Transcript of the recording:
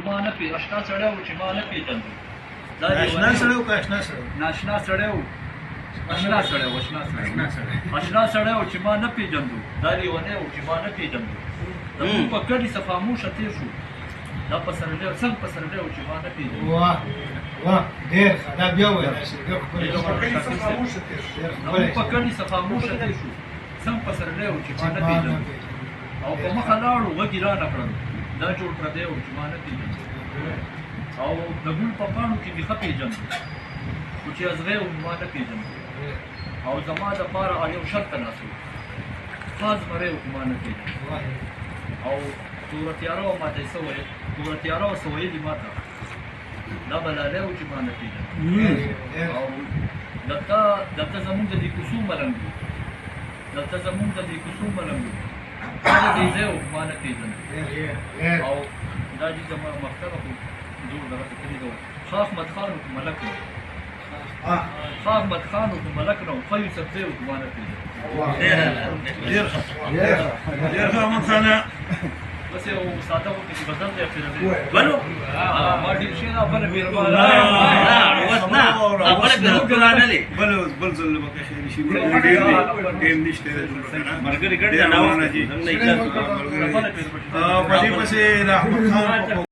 ما نه پی اشنا سړی و چې ما نه پیژندو دا اشنا سړی و که اشنا سړی ناشنا سړی و اشنا سړی و اشنا سړی و چې ما نه پیژندو دا لیونی و چې ما نه پیژندو زموږ په کډې څه خاموشه تېر شو دا په سرلی څنګه په سرلی و چې ما نه پیژندو واه واه ډېر ښه دا بیا ووایه داسې ډېر ښکلی زموږ په کډې څه خاموشه تېر شو څنګه په سرلی و چې ما نه پیژندو او په مخه لاړو غږ را نه کړل دا جوړ پردی و چې ما نه پیژندو او د ګل په پاڼو کې مې ښه پیژندو خو چې ازغی و ما نه پیژندو او زما دپاره یو شرط ناست و خاص زمری و ما نه پیژندو او توره تیاره وه ما ته یې څه ویل توره تیاره وه څه ویلي ما ته دا بلالی و چې ما نه پیژندو او دلته زمونږ د دې کوڅو ملنګ و دلته زمونږ د دې کوڅو ملنګ و دا د دې ځای و ما نه پیژندو او دا چې زما مکتبه خو زور دغسې کړي ده ښه احمد خان و که ملک و ښه احمد خان و که ملک نه و ښه یوسفزی و که ما نه پیژندو ډېر ښه احمد خانه بس یو ساده وکړي چې بدل دی فیروزي بلو ما ډېر شی دا بله بیرغه اوس نه خبره بیرغه نه لې بل ځل به که خیر شي ټیم نشته مرګري ګډ نه په دې پسې د احمد خان